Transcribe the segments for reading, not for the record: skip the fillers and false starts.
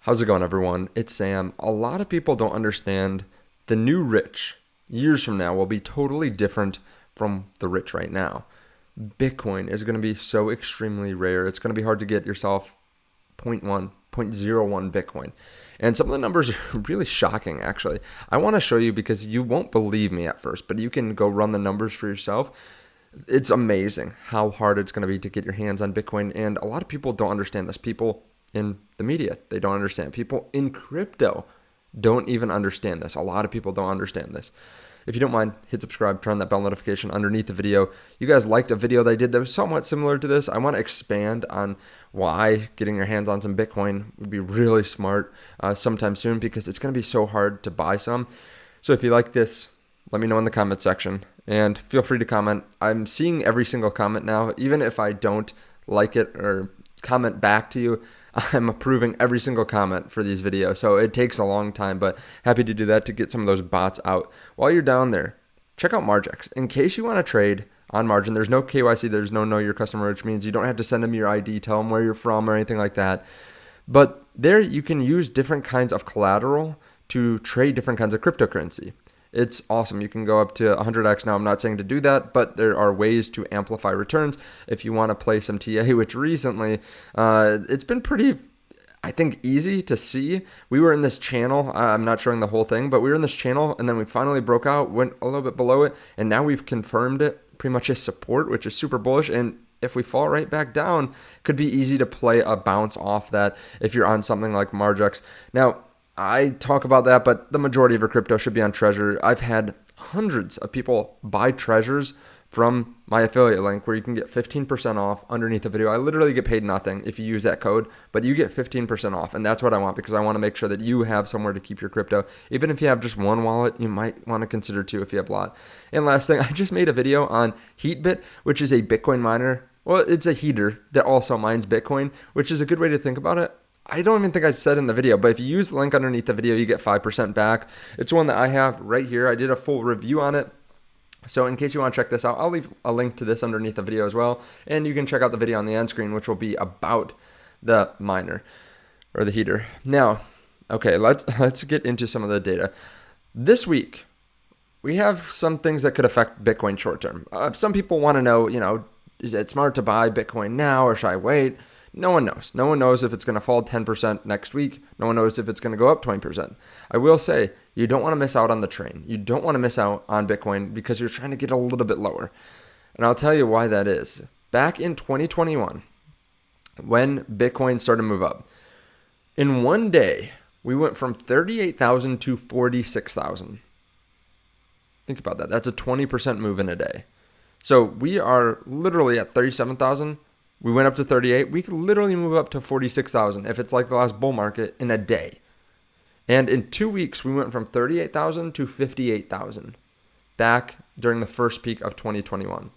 How's it going, everyone? It's Sam. A lot of people don't understand the new rich years from now will be totally different from the rich right now. Bitcoin is going to be so extremely rare. It's going to be hard to get yourself zero point 0.1, 0.01 Bitcoin. And some of the numbers are really shocking, actually. I want to show you because you won't believe me at first, but you can go run the numbers for yourself. It's amazing how hard it's going to be to get your hands on Bitcoin. And a lot of people don't understand this. People in the media, they don't understand. People in crypto don't even understand this. A lot of people don't understand this. If you don't mind, hit subscribe, turn on that bell notification underneath the video. You guys liked a video that I did that was somewhat similar to this. I want to expand on why getting your hands on some Bitcoin would be really smart sometime soon, because it's going to be so hard to buy some. So if you like this, let me know in the comment section and feel free to comment. I'm seeing every single comment now. Even if I don't like it or comment back to you, I'm approving every single comment for these videos. So it takes a long time, but happy to do that to get some of those bots out. While you're down there, check out Marx. In case you want to trade on margin, there's no KYC, there's no know your customer, which means you don't have to send them your ID, tell them where you're from or anything like that. But there you can use different kinds of collateral to trade different kinds of cryptocurrency. It's awesome. You can go up to 100x. Now, I'm not saying to do that, but there are ways to amplify returns if you want to play some TA, which recently it's been pretty, I think, easy to see. We were in this channel. I'm not showing the whole thing, but we were in this channel, and then we finally broke out, went a little bit below it, and now we've confirmed it pretty much as support, which is super bullish. And if we fall right back down, it could be easy to play a bounce off that if you're on something like Marx. Now, I talk about that, but the majority of your crypto should be on Treasure. I've had hundreds of people buy Treasures from my affiliate link where you can get 15% off underneath the video. I literally get paid nothing if you use that code, but you get 15% off. And that's what I want, because I want to make sure that you have somewhere to keep your crypto. Even if you have just one wallet, you might want to consider two if you have a lot. And last thing, I just made a video on HeatBit, which is a Bitcoin miner. Well, it's a heater that also mines Bitcoin, which is a good way to think about it. I don't even think I said in the video, but if you use the link underneath the video, you get 5% back. It's one that I have right here. I did a full review on it. So in case you want to check this out, I'll leave a link to this underneath the video as well. And you can check out the video on the end screen, which will be about the miner or the heater. Now, okay, let's get into some of the data. This week, we have some things that could affect Bitcoin short term. Some people want to know, is it smart to buy Bitcoin now or should I wait? No one knows. No one knows if it's going to fall 10% next week. No one knows if it's going to go up 20%. I will say, you don't want to miss out on the train. You don't want to miss out on Bitcoin because you're trying to get a little bit lower. And I'll tell you why that is. Back in 2021, when Bitcoin started to move up, in one day, we went from 38,000 to 46,000. Think about that. That's a 20% move in a day. So we are literally at 37,000. We went up to 38. We could literally move up to 46,000 if it's like the last bull market in a day. And in 2 weeks, we went from 38,000 to 58,000 back during the first peak of 2021.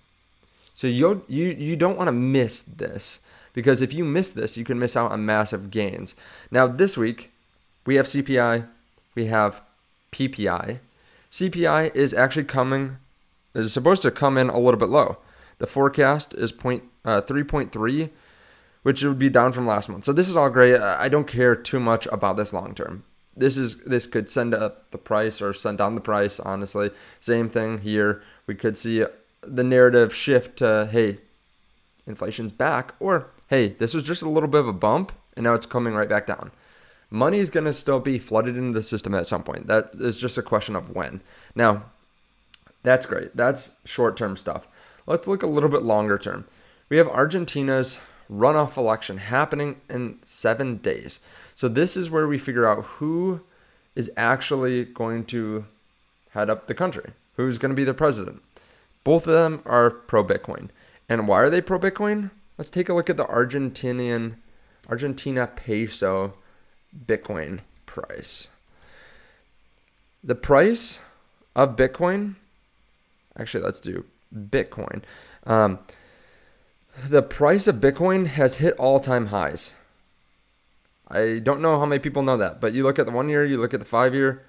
So you don't want to miss this, because if you miss this, you can miss out on massive gains. Now this week, we have CPI, we have PPI. CPI is actually is supposed to come in a little bit low. The forecast is 3.3, which would be down from last month. So this is all great. I don't care too much about this long term. This could send up the price or send down the price, honestly. Same thing here. We could see the narrative shift to, hey, inflation's back, or hey, this was just a little bit of a bump and now it's coming right back down. Money is going to still be flooded into the system at some point. That is just a question of when. Now, that's great. That's short-term stuff. Let's look a little bit longer term. We have Argentina's runoff election happening in 7 days. So this is where we figure out who is actually going to head up the country, who's going to be the president. Both of them are pro-Bitcoin. And why are they pro-Bitcoin? Let's take a look at the Argentina peso Bitcoin price. The price of Bitcoin, actually let's do Bitcoin. The price of Bitcoin has hit all-time highs. I don't know how many people know that, but you look at the 1 year, you look at the 5 year,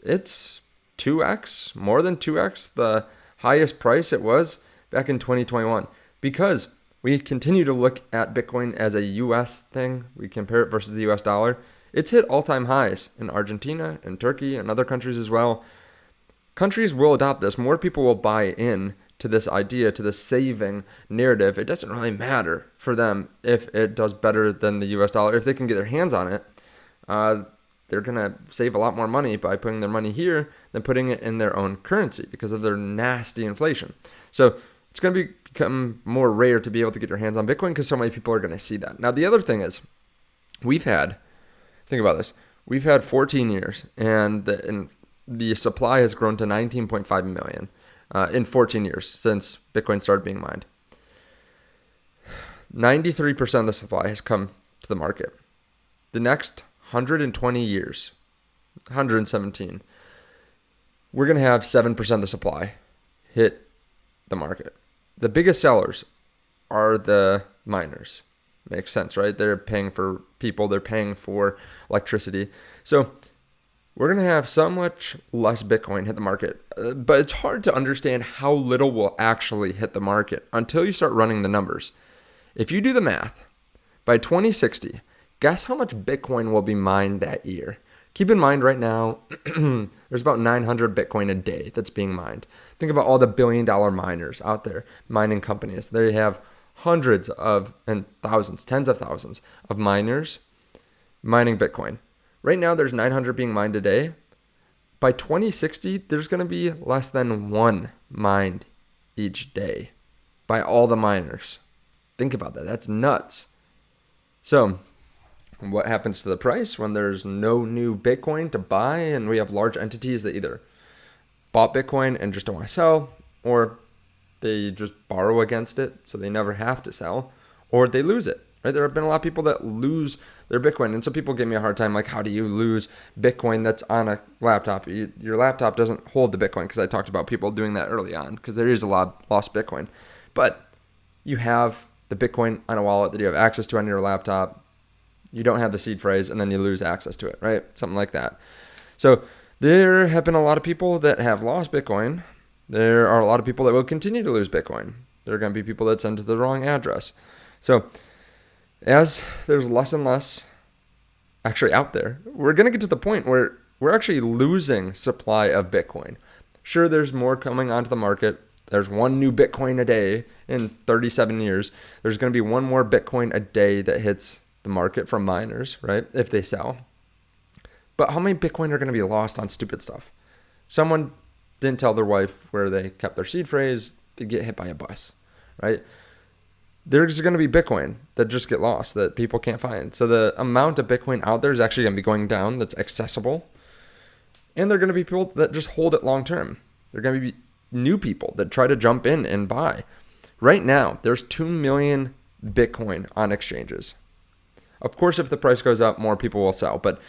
it's 2x, more than 2x the highest price it was back in 2021. Because we continue to look at Bitcoin as a US thing, we compare it versus the US dollar, it's hit all-time highs in Argentina and Turkey and other countries as well. Countries will adopt this. More people will buy in to this idea, to the saving narrative. It doesn't really matter for them if it does better than the US dollar. If they can get their hands on it, they're going to save a lot more money by putting their money here than putting it in their own currency because of their nasty inflation. So it's going to become more rare to be able to get your hands on Bitcoin because so many people are going to see that. Now, the other thing is think about this. We've had 14 years and the supply has grown to 19.5 million in 14 years since Bitcoin started being mined. 93% of the supply has come to the market. The next 120 years, 117, we're going to have 7% of the supply hit the market. The biggest sellers are the miners. Makes sense, right? They're paying for people, they're paying for electricity. So we're going to have so much less Bitcoin hit the market, but it's hard to understand how little will actually hit the market until you start running the numbers. If you do the math, by 2060, guess how much Bitcoin will be mined that year? Keep in mind right now, there's about 900 Bitcoin a day that's being mined. Think about all the billion-dollar miners out there, mining companies. They have hundreds of and thousands, tens of thousands of miners mining Bitcoin. Right now, there's 900 being mined a day. By 2060, there's going to be less than one mined each day by all the miners. Think about that. That's nuts. So what happens to the price when there's no new Bitcoin to buy and we have large entities that either bought Bitcoin and just don't want to sell, or they just borrow against it so they never have to sell, or they lose it, right? There have been a lot of people that lose their Bitcoin. And so people give me a hard time, like, how do you lose Bitcoin that's on a laptop? Your laptop doesn't hold the Bitcoin, because I talked about people doing that early on, because there is a lot of lost Bitcoin. But you have the Bitcoin on a wallet that you have access to on your laptop. You don't have the seed phrase, and then you lose access to it, right? Something like that. So there have been a lot of people that have lost Bitcoin. There are a lot of people that will continue to lose Bitcoin. There are going to be people that send to the wrong address. So as there's less and less actually out there, we're going to get to the point where we're actually losing supply of Bitcoin. Sure, there's more coming onto the market. There's one new Bitcoin a day in 37 years. There's going to be one more Bitcoin a day that hits the market from miners, right? If they sell. But how many Bitcoin are going to be lost on stupid stuff? Someone didn't tell their wife where they kept their seed phrase, they get hit by a bus, right? There's going to be Bitcoin that just get lost that people can't find. So the amount of Bitcoin out there is actually going to be going down that's accessible. And there are going to be people that just hold it long term. There are going to be new people that try to jump in and buy. Right now, there's 2 million Bitcoin on exchanges. Of course, if the price goes up, more people will sell. But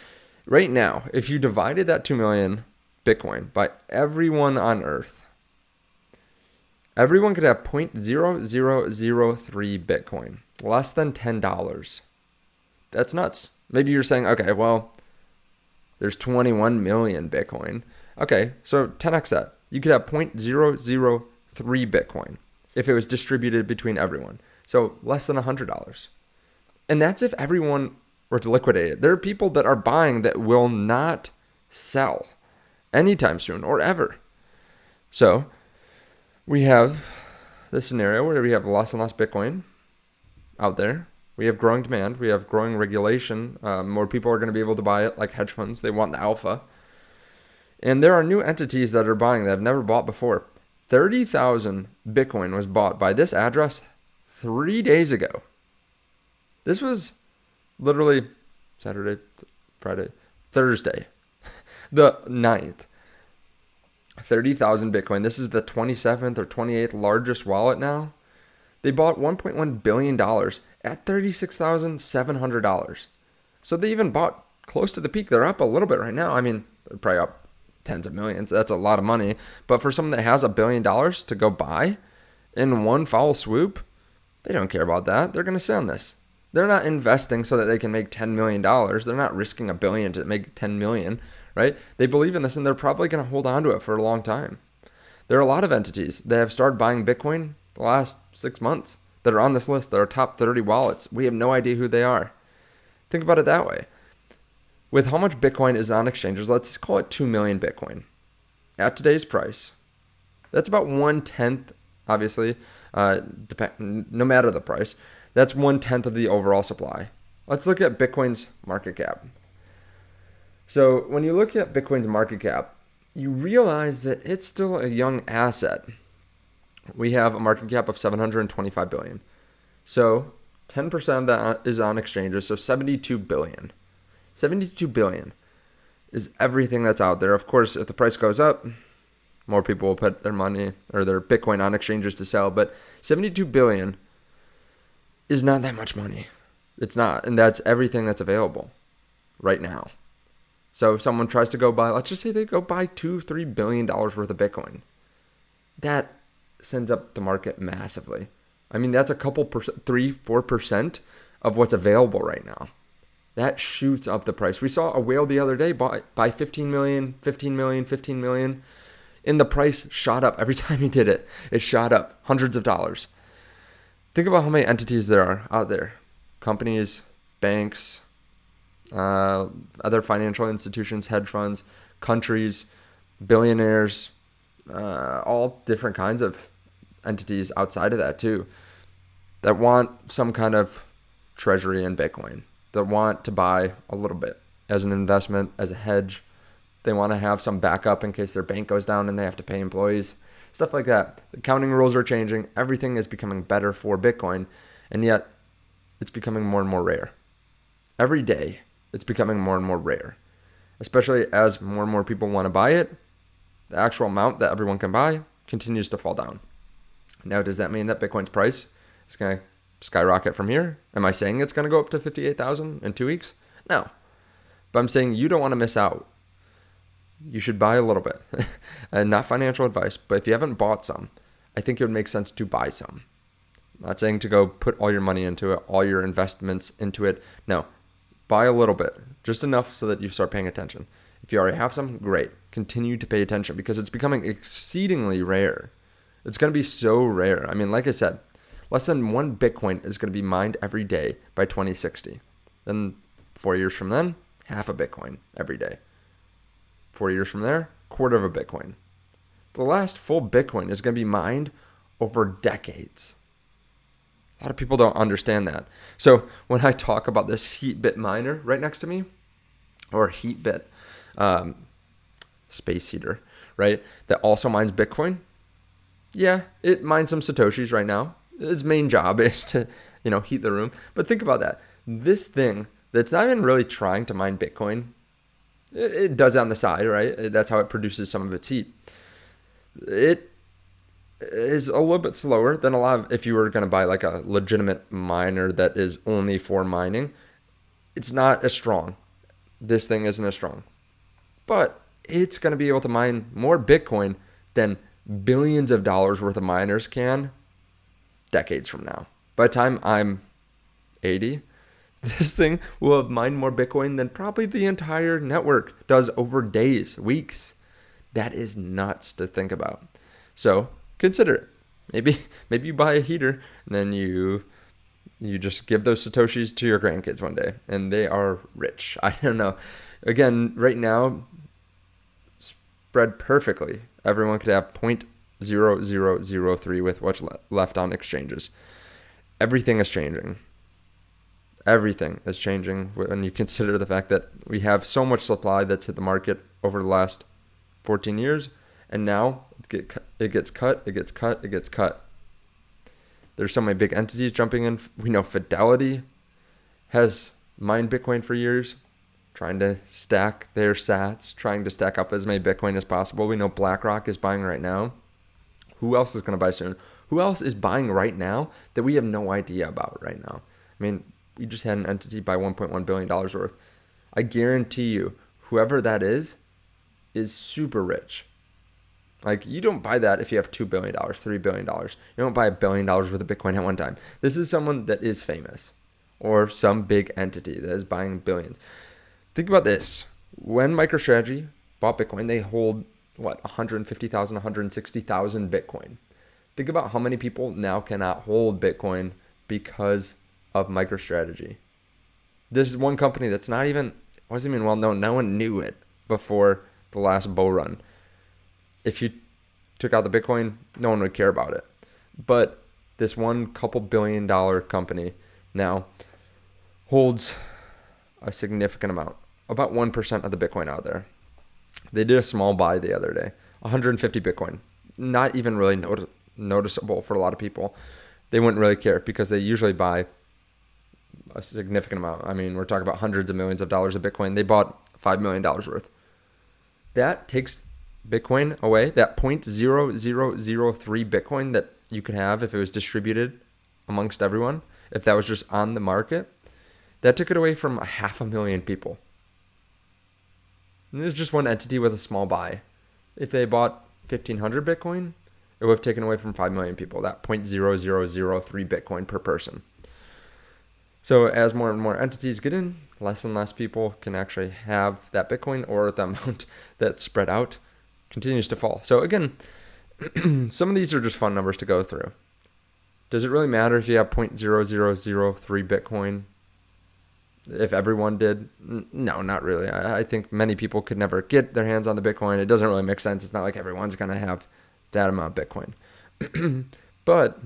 right now, if you divided that 2 million Bitcoin by everyone on Earth, everyone could have 0.0003 Bitcoin, less than $10. That's nuts. Maybe you're saying, okay, well, there's 21 million Bitcoin. Okay, so 10x that. You could have 0.003 Bitcoin if it was distributed between everyone. So less than $100. And that's if everyone were to liquidate it. There are people that are buying that will not sell anytime soon or ever. So we have this scenario where we have less and less Bitcoin out there. We have growing demand. We have growing regulation. More people are going to be able to buy it, like hedge funds. They want the alpha. And there are new entities that are buying that have never bought before. 30,000 Bitcoin was bought by this address 3 days ago. This was literally Saturday, Friday, Thursday, the 9th. 30,000 Bitcoin. This is the 27th or 28th largest wallet now. They bought $1.1 billion at $36,700. So they even bought close to the peak. They're up a little bit right now. I mean, they're probably up tens of millions. That's a lot of money. But for someone that has $1 billion to go buy in one foul swoop, they don't care about that. They're going to sit on this. They're not investing so that they can make $10 million. They're not risking $1 billion to make $10 million, right? They believe in this, and they're probably going to hold on to it for a long time. There are a lot of entities that have started buying Bitcoin the last 6 months. that are on this list that are top 30 wallets. We have no idea who they are. Think about it that way. With how much Bitcoin is on exchanges, let's call it 2 million Bitcoin. At today's price, that's about 1/10, obviously, no matter the price, that's 1/10 of the overall supply. Let's look at Bitcoin's market cap. So when you look at Bitcoin's market cap, you realize that it's still a young asset. We have a market cap of 725 billion. So 10% of that is on exchanges, so 72 billion. 72 billion is everything that's out there. Of course, if the price goes up, more people will put their money or their Bitcoin on exchanges to sell, but 72 billion is not that much money. It's not, and that's everything that's available right now. So if someone tries to go buy, let's just say they go buy $2-3 billion worth of Bitcoin, that sends up the market massively. I mean, that's a couple percent, 3-4% of what's available right now. That shoots up the price. We saw a whale the other day buy 15 million, 15 million, 15 million. And the price shot up. Every time he did it, it shot up hundreds of dollars. Think about how many entities there are out there. Companies, banks, other financial institutions, hedge funds, countries, billionaires, all different kinds of entities outside of that too, that want some kind of treasury in Bitcoin, that want to buy a little bit as an investment, as a hedge. They want to have some backup in case their bank goes down and they have to pay employees, stuff like that. The accounting rules are changing. Everything is becoming better for Bitcoin, and yet it's becoming more and more rare. Every day, it's becoming more and more rare, especially as more and more people want to buy it. The actual amount that everyone can buy continues to fall down. Now, does that mean that Bitcoin's price is going to skyrocket from here? Am I saying it's going to go up to 58,000 in 2 weeks? No. But I'm saying you don't want to miss out. You should buy a little bit. And not financial advice, but if you haven't bought some, I think it would make sense to buy some. I'm not saying to go put all your money into it, all your investments into it. No. Buy a little bit, just enough so that you start paying attention. If you already have some, great. Continue to pay attention because it's becoming exceedingly rare. It's going to be so rare. I mean, like I said, less than 1 Bitcoin is going to be mined every day by 2060. Then 4 years from then, half a Bitcoin every day. 4 years from there, quarter of a Bitcoin. The last full Bitcoin is going to be mined over decades. A lot of people don't understand that. So when I talk about this Heatbit miner right next to me, or Heatbit space heater, right, that also mines Bitcoin, yeah, it mines some Satoshis right now. Its main job is to, heat the room. But think about that. This thing that's not even really trying to mine Bitcoin, it does it on the side, right? That's how it produces some of its heat. It is a little bit slower than a lot of, if you were going to buy like a legitimate miner that is only for mining, it's not as strong. This thing isn't as strong. But it's going to be able to mine more Bitcoin than billions of dollars worth of miners can decades from now. By the time I'm 80, this thing will have mined more Bitcoin than probably the entire network does over days, weeks. That is nuts to think about. So consider it. Maybe you buy a heater and then you just give those Satoshis to your grandkids one day and they are rich. I don't know. Again, right now, spread perfectly. Everyone could have 0.0003 with what's left on exchanges. Everything is changing. Everything is changing when you consider the fact that we have so much supply that's hit the market over the last 14 years, and now it gets cut. There's so many big entities jumping in. We know Fidelity has mined Bitcoin for years, trying to stack their sats, trying to stack up as many Bitcoin as possible. We know BlackRock is buying right now. Who else is going to buy soon? Who else is buying right now that we have no idea about right now? I mean, we just had an entity buy $1.1 billion worth. I guarantee you, whoever that is super rich. Like, you don't buy that if you have $2 billion, $3 billion. You don't buy $1 billion worth of Bitcoin at one time. This is someone that is famous or some big entity that is buying billions. Think about this. When MicroStrategy bought Bitcoin, they hold, 150,000, 160,000 Bitcoin. Think about how many people now cannot hold Bitcoin because of MicroStrategy. There's one company that's wasn't even well known. No one knew it before the last bull run. If you took out the Bitcoin, no one would care about it. But this one couple $billion company now holds a significant amount, about 1% of the Bitcoin out there. They did a small buy the other day, 150 Bitcoin. Not even really noticeable for a lot of people. They wouldn't really care because they usually buy a significant amount. I mean, we're talking about hundreds of millions of dollars of Bitcoin. They bought $5 million worth. That takes Bitcoin away, that 0.0003 Bitcoin that you could have if it was distributed amongst everyone, if that was just on the market, that took it away from 500,000 people. And there's just one entity with a small buy. If they bought 1,500 Bitcoin, it would have taken away from 5 million people, that 0.0003 Bitcoin per person. So as more and more entities get in, less and less people can actually have that Bitcoin, or the amount that's spread out continues to fall. So again, some of these are just fun numbers to go through. Does it really matter if you have 0.0003 Bitcoin? If everyone did? No, not really. I think many people could never get their hands on the Bitcoin. It doesn't really make sense. It's not like everyone's going to have that amount of Bitcoin. But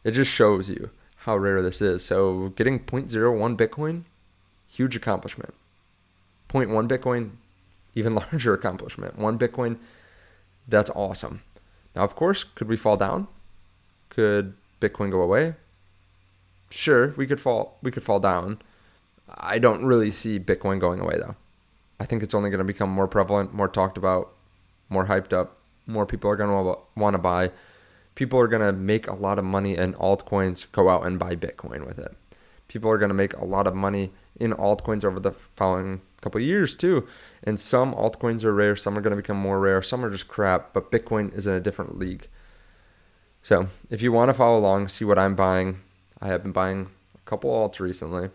it just shows you how rare this is. So getting 0.01 Bitcoin, huge accomplishment. 0.1 Bitcoin, even larger accomplishment. 1 Bitcoin, that's awesome. Now, of course, could we fall down? Could Bitcoin go away? Sure, we could fall down. I don't really see Bitcoin going away though. I think it's only going to become more prevalent, more talked about, more hyped up. More people are going to want to buy. People are going to make a lot of money in altcoins, go out and buy Bitcoin with it. People are going to make a lot of money in altcoins over the following couple of years too. And some altcoins are rare, some are going to become more rare, some are just crap, but Bitcoin is in a different league. So if you want to follow along, see what I'm buying. I have been buying a couple alts recently.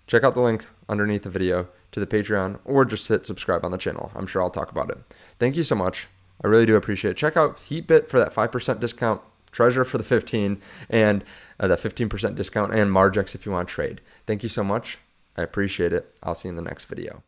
Check out the link underneath the video to the Patreon, or just hit subscribe on the channel. I'm sure I'll talk about it. Thank you so much. I really do appreciate it. Check out Heatbit for that 5% discount, Treasure for the 15%, and that 15% discount, and Margex if you want to trade. Thank you so much. I appreciate it. I'll see you in the next video.